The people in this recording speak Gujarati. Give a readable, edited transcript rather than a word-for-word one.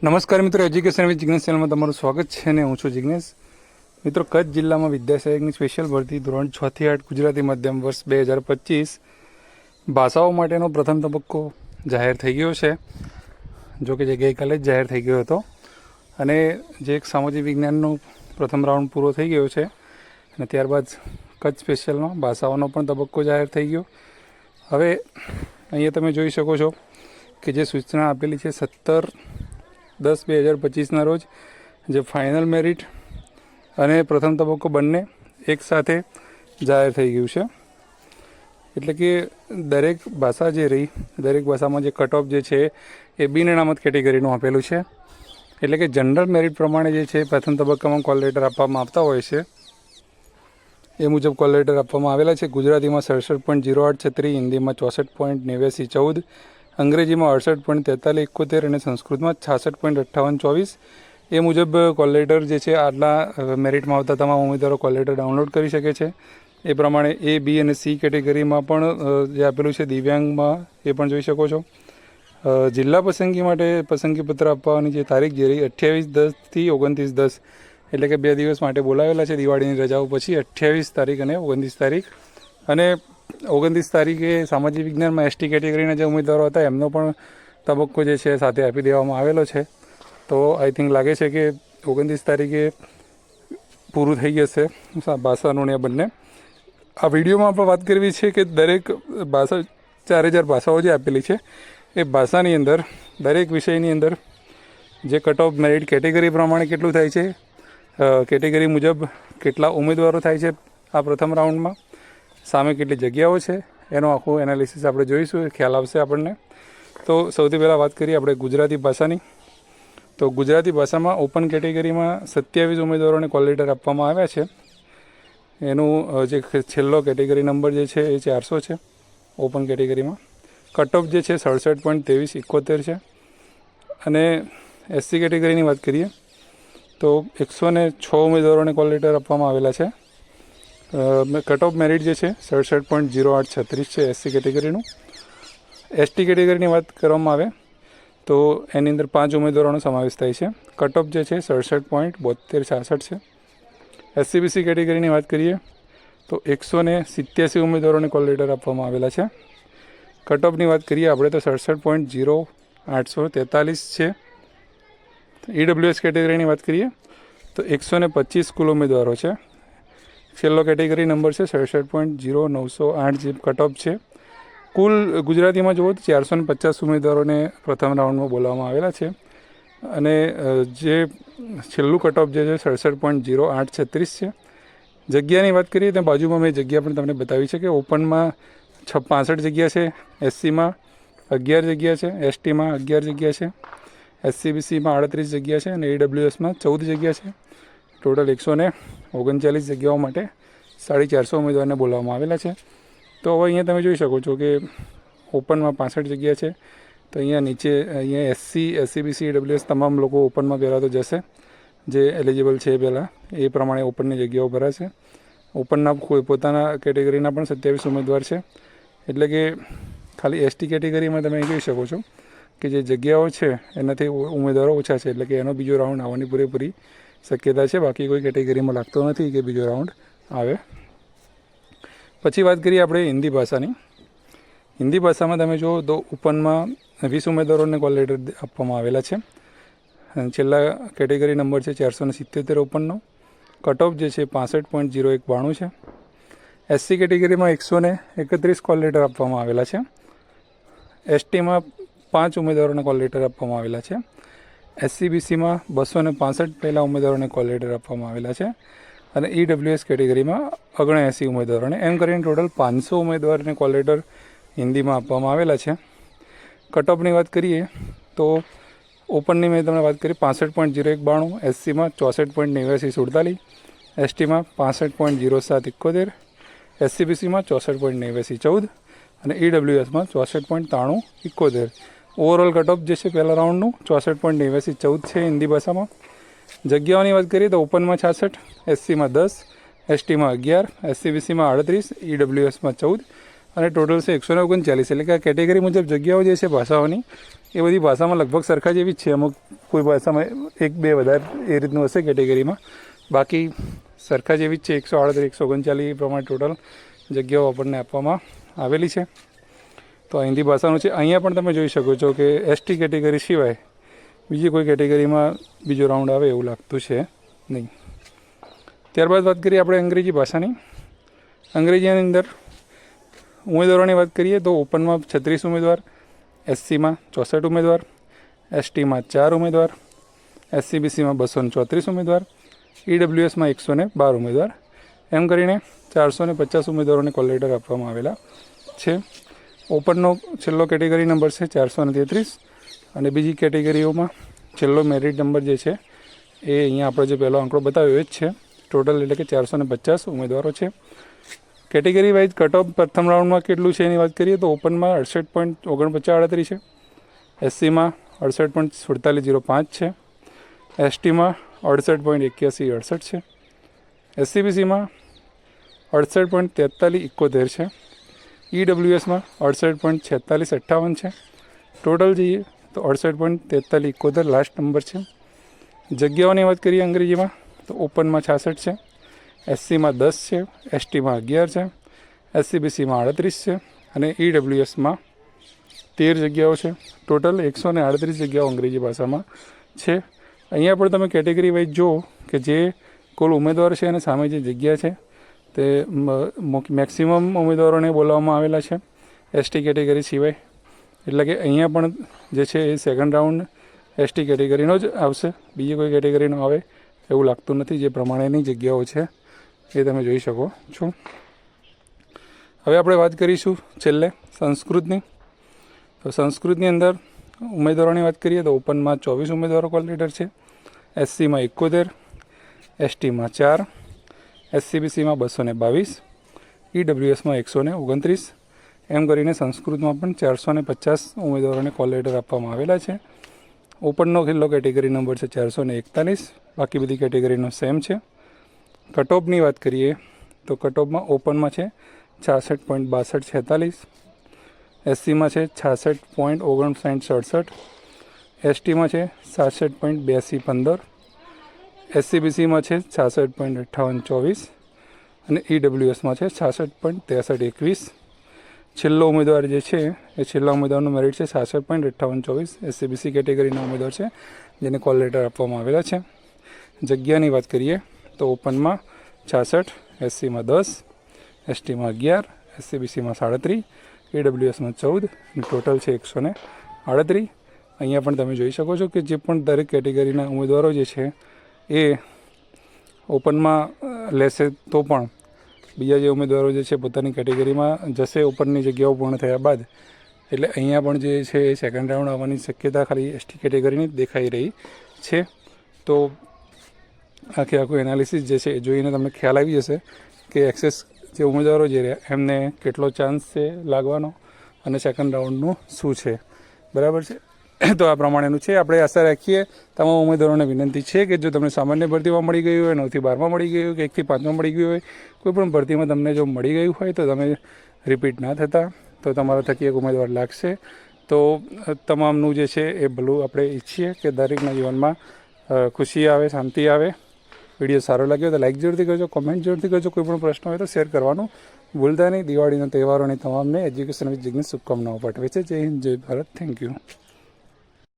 નમસ્કાર મિત્રો, એજ્યુકેશન વિથ જિગ્નેશ ચેનલમાં તમારું સ્વાગત છે અને હું છું જિગ્નેશ. મિત્રો, કચ્છ જિલ્લામાં વિદ્યા સહાયકની સ્પેશિયલ ભરતી ધોરણ 6 થી 8 ગુજરાતી માધ્યમ વર્ષ 2025 ભાષાઓ માટેનો પ્રથમ તબક્કો જાહેર થઈ ગયો છે. જો કે જે ગઈકાલે જ જાહેર થઈ ગયો હતો અને જે એક સામાજિક વિજ્ઞાનનો પ્રથમ રાઉન્ડ પૂરો થઈ ગયો છે અને ત્યારબાદ કચ્છ સ્પેશિયલમાં ભાષાઓનો પણ તબક્કો જાહેર થઈ ગયો. હવે અહીંયા તમે જોઈ શકો છો કે જે સૂચના આપેલી છે 17/10/2025ના રોજ જે ફાઇનલ મેરિટ અને પ્રથમ તબક્કો બંને એકસાથે જાહેર થઈ ગયું છે. એટલે કે દરેક ભાષા જે રહી, દરેક ભાષામાં જે કટ ઓફ જે છે એ બિન અનામત કેટેગરીનું આપેલું છે. એટલે કે જનરલ મેરિટ પ્રમાણે જે છે પ્રથમ તબક્કામાં કોલ લેટર આપવામાં આવતા હોય છે એ મુજબ કોલ લેટર આપવામાં આવેલા છે. ગુજરાતીમાં 67.0836, હિન્દીમાં 64.8914, અંગ્રેજીમાં 68.4371 અને સંસ્કૃતમાં 66.5824 એ મુજબ કોલ લેટર જે છે આટલા મેરિટમાં આવતા તમામ ઉમેદવારો કોલ લેટર ડાઉનલોડ કરી શકે છે. એ પ્રમાણે એ, બી અને સી કેટેગરીમાં પણ જે આપેલું છે દિવ્યાંગમાં એ પણ જોઈ શકો છો. જિલ્લા પસંદગી માટે પસંદગીપત્ર આપવાની જે તારીખ જે રહી 28/10 થી 29/10 એટલે કે 2 દિવસ માટે બોલાવેલા છે દિવાળીની રજાઓ પછી 28 તારીખ અને 29 તારીખ. અને 29 તારીખે સામાજિક વિજ્ઞાનમાં એસટી કેટેગરીના જે ઉમેદવારો હતા એમનો પણ તબક્કો જે છે સાથે આપી દેવામાં આવેલો છે. તો આઈ થિંક લાગે છે કે 29 તારીખે પૂરું થઈ જશે ભાષાનું ને બંને. આ વિડીયોમાં આપણે વાત કરવી છે કે દરેક ભાષા 4000 ભાષાઓ જે આપેલી છે એ ભાષાની અંદર દરેક વિષયની અંદર જે કટ ઓફ મેરિટ કેટેગરી પ્રમાણે કેટલું થાય છે, કેટેગરી મુજબ કેટલા ઉમેદવારો થાય છે આ પ્રથમ રાઉન્ડમાં, સામે કેટલી જગ્યાઓ છે એનો આખું એનાલિસિસ આપણે જોઈશું, ખ્યાલ આવશે આપણને. તો સૌથી પહેલાં વાત કરીએ આપણે ગુજરાતી ભાષાની. તો ગુજરાતી ભાષામાં ઓપન કેટેગરીમાં 27 ઉમેદવારોને કોલ લેટર આપવામાં આવ્યા છે. એનું જે છેલ્લો કેટેગરી નંબર જે છે એ 400 છે ઓપન કેટેગરીમાં. કટ ઓફ જે છે 67.2371 છે. અને એસસી કેટેગરીની વાત કરીએ તો 106 ઉમેદવારોને કોલ લેટર આપવામાં આવેલા છે. કટ ઓફ મેરિટ જે છે 67.0836 છે એસસી કેટેગરીનું. એસટી કેટેગરીની વાત કરવામાં આવે તો એની અંદર 5 ઉમેદવારોનો સમાવેશ થાય છે. કટ ઓફ જે છે 67.7266 છે. એસસીબીસી કેટેગરીની વાત કરીએ તો 187 ઉમેદવારોને કોલ લેટર આપવામાં આવેલા છે. કટ ઓફની વાત કરીએ આપણે તો 67.0843 છે. ઈડબ્લ્યુએસ કેટેગરીની વાત કરીએ તો 125 કુલ ઉમેદવારો છે. છેલ્લો કેટેગરી નંબર છે 67.0908 જે કટ ઓફ છે. કુલ ગુજરાતીમાં જુઓ તો 450 ઉમેદવારોને પ્રથમ રાઉન્ડમાં બોલાવવામાં આવેલા છે. અને જે છેલ્લું કટ ઓફ જે છે 67.0836 છે. જગ્યાની વાત કરીએ તો બાજુમાં મેં જગ્યા પણ તમને બતાવી છે કે ઓપનમાં 65 જગ્યા છે, એસસીમાં 11 જગ્યા છે, એસટીમાં 11 જગ્યા છે, એસસીબીસીમાં 38 જગ્યા છે અને ઈડબ્લ્યુએસમાં 14 જગ્યા છે. ટોટલ 139 જગ્યાઓ માટે 450 ઉમેદવારને બોલાવવામાં આવેલા છે. તો હવે અહીંયા તમે જોઈ શકો છો કે ઓપનમાં 65 જગ્યા છે. તો અહીંયા નીચે અહીંયા એસસી, એસસીબીસી, ઈડબ્લ્યુએસ તમામ લોકો ઓપનમાં પહેલાં તો જશે જે એલિજિબલ છે પહેલાં એ પ્રમાણે ઓપનની જગ્યાઓ ભરાશે. ઓપનના પોતાના કેટેગરીના પણ 27 ઉમેદવાર છે. એટલે કે ખાલી એસટી કેટેગરીમાં તમે જોઈ શકો છો કે જે જગ્યાઓ છે એનાથી ઉમેદવારો ઓછા છે. એટલે કે એનો બીજો રાઉન્ડ આવવાની પૂરેપૂરી શક્યતા છે. બાકી કોઈ કેટેગરીમાં લાગતો નથી કે બીજો રાઉન્ડ આવે. પછી વાત કરીએ આપણે હિન્દી ભાષાની. હિન્દી ભાષામાં તમે જુઓ તો ઓપનમાં 20 ઉમેદવારોને કોલ લેટર આપવામાં આવેલા છે. છેલ્લા કેટેગરી નંબર છે 477 ઓપનનો. કટ ઓફ જે છે 65.0192 છે. એસસી કેટેગરીમાં 131 કોલ લેટર આપવામાં આવેલા છે. એસટીમાં 5 ઉમેદવારોને કોલ લેટર આપવામાં આવેલા છે. એસસીબીસીમાં 265 પહેલાં ઉમેદવારોને કોલ લેટર આપવામાં આવેલા છે. અને ઈડબ્લ્યુએસ કેટેગરીમાં 79 ઉમેદવારોને, એમ કરીને ટોટલ 500 ઉમેદવારને કોલ લેટર હિન્દીમાં આપવામાં આવેલા છે. કટ ઓફની વાત કરીએ તો ઓપનની મેં તમને વાત કરી 65.0192, એસસીમાં 64.8947, એસટીમાં 65.0771, એસસીબીસીમાં 64.8914 અને ઈડબ્લ્યુએસમાં 64.9371. ઓવરઓલ કટ ઓફ જે છે પહેલા રાઉન્ડનું 64.8914 છે હિન્દી ભાષામાં. જગ્યાઓની વાત કરીએ તો ઓપનમાં 66, એસસીમાં 10, એસટીમાં 11, એસસીબીસીમાં 38, ઈડબ્લ્યુએસમાં 14 અને ટોટલ છે 139. એટલે કે આ કેટેગરી મુજબ જગ્યાઓ જે છે ભાષાઓની એ બધી ભાષામાં લગભગ સરખા જેવી જ છે. અમુક કોઈ ભાષામાં 1-2 વધારે એ રીતનું હશે કેટેગરીમાં, બાકી સરખા જેવી જ છે. 138, 139 પ્રમાણે ટોટલ જગ્યાઓ આપણને આપવામાં આવેલી છે. તો હિન્દી ભાષાનું છે. અહીંયા પણ તમે જોઈ શકો છો કે એસટી કેટેગરી સિવાય બીજી કોઈ કેટેગરીમાં બીજો રાઉન્ડ આવે એવું લાગતું છે નહીં. ત્યારબાદ વાત કરીએ આપણે અંગ્રેજી ભાષાની. અંગ્રેજીની અંદર ઉમેદવારોની વાત કરીએ તો ઓપનમાં 36 ઉમેદવાર, એસસીમાં 64 ઉમેદવાર, એસટીમાં 4 ઉમેદવાર, એસસીબીસીમાં 234 ઉમેદવાર, ઈડબ્લ્યુએસમાં 112 ઉમેદવાર, એમ કરીને 450 ઉમેદવારોને કોલ લેટર આપવામાં આવેલા છે. ઓપનનો છેલ્લો કેટેગરી નંબર છે 433 અને બીજી કેટેગરીઓમાં છેલ્લો મેરિટ નંબર જે છે એ અહીંયા આપણે જે પહેલો આંકડો બતાવ્યો એ જ છે. ટોટલ એટલે કે 450 ઉમેદવારો છે. કેટેગરી વાઇઝ કટ ઓફ પ્રથમ રાઉન્ડમાં કેટલું છે એની વાત કરીએ તો ઓપનમાં 68.4938 છે, એસસીમાં 68.4705 છે, એસટીમાં 68.8168 છે, એસસીબીસીમાં 68.4371 છે, ઈડબ્લ્યુએસમાં 68.4658 છે. ટોટલ જઈએ તો 68.4371 લાસ્ટ નંબર છે. જગ્યાઓની વાત કરીએ અંગ્રેજીમાં તો ઓપનમાં 66 છે, એસસીમાં 10 છે, એસટીમાં 11 છે, એસસીબીસીમાં 38 છે અને ઈડબ્લ્યુએસમાં 13 જગ્યાઓ છે. ટોટલ 138 જગ્યાઓ અંગ્રેજી ભાષામાં છે. અહીંયા પણ તમે કેટેગરી વાઇઝ જુઓ કે જે કુલ ઉમેદવાર છે અને સામે જે જગ્યા છે તે મેક્સિમમ ઉમેદવારોને બોલાવવામાં આવેલા છે એસટી કેટેગરી સિવાય. એટલે કે અહીંયા પણ જે છે એ સેકન્ડ રાઉન્ડ એસટી કેટેગરીનો જ આવશે, બીજી કોઈ કેટેગરીનો આવે એવું લાગતું નથી. જે પ્રમાણેની જગ્યાઓ છે એ તમે જોઈ શકો છો. હવે આપણે વાત કરીશું છેલ્લે સંસ્કૃતની. તો સંસ્કૃતની અંદર ઉમેદવારોની વાત કરીએ તો ઓપનમાં 24 ઉમેદવારો કોલ લેટર છે, એસસીમાં 71, એસટીમાં 4, એસસીબીસીમાં 222, ઈડબ્લ્યુએસમાં 129, એમ કરીને સંસ્કૃતમાં પણ 450 ઉમેદવારોને કોલ લેટર આપવામાં આવેલા છે. ઓપનનો છેલ્લો કેટેગરી નંબર છે 441, બાકી બધી કેટેગરીનો સેમ છે. કટ ઓફની વાત કરીએ તો કટ ઓફમાં ઓપનમાં છે 66.6246, એસસીમાં છે 66.5967, એસટીમાં છે 67.8215, એસસીબીસીમાં છે 66.5824 અને ઈડબ્લ્યુએસમાં છે 66.6321. છેલ્લો ઉમેદવાર જે છે એ છેલ્લા ઉમેદવારનું મેરિટ છે 66.5824. એસસીબીસી કેટેગરીના ઉમેદવાર છે જેને કોલ લેટર આપવામાં આવેલા છે. જગ્યાની વાત કરીએ તો ઓપનમાં 66, એસસીમાં 10, એસટીમાં 11, એસસીબીસીમાં 37, ઈડબ્લ્યુએસમાં 14 અને ટોટલ છે 138. અહીંયા પણ તમે જોઈ શકો છો કે જે પણ દરેક કેટેગરીના ઉમેદવારો જે છે એ ઓપનમાં લેશે તો પણ બીજા જે ઉમેદવારો જે છે પોતાની કેટેગરીમાં જશે ઓપનની જગ્યાઓ પૂર્ણ થયા બાદ. એટલે અહીંયા પણ જે છે એ સેકન્ડ રાઉન્ડ આવવાની શક્યતા ખાલી એસટી કેટેગરીની દેખાઈ રહી છે. તો આખું એનાલિસિસ જે છે એ જોઈને તમને ખ્યાલ આવી જશે કે એક્સેસ જે ઉમેદવારો જે રહ્યા એમને કેટલો ચાન્સ છે લાગવાનો અને સેકન્ડ રાઉન્ડનું શું છે. બરાબર છે. તો આ પ્રમાણેનું છે. આપણે આશા રાખીએ તમામ ઉમેદવારોને વિનંતી છે કે જો તમને સામાન્ય ભરતીમાં મળી ગયું હોય, 9 થી 12માં મળી ગયું હોય કે 1 થી 5માં મળી ગયું હોય, કોઈ પણ ભરતીમાં તમને જો મળી ગયું હોય તો તમે રિપીટ ના થતા તો તમારા થકી એક ઉમેદવાર લાગશે. તો તમામનું જે છે એ ભલું આપણે ઈચ્છીએ કે દરેકના જીવનમાં ખુશી આવે, શાંતિ આવે. વિડીયો સારો લાગ્યો તો લાઇક જરૂરથી કરજો, કોમેન્ટ જરૂરથી કરજો. કોઈ પણ પ્રશ્ન હોય તો શેર કરવાનું ભૂલતા નહીં. દિવાળીના તહેવારોની તમામને એજ્યુકેશન વિથ જિગ્નેશ શુભકામનાઓ પાઠવે છે. જય હિન્દ, જય ભારત. Thank you.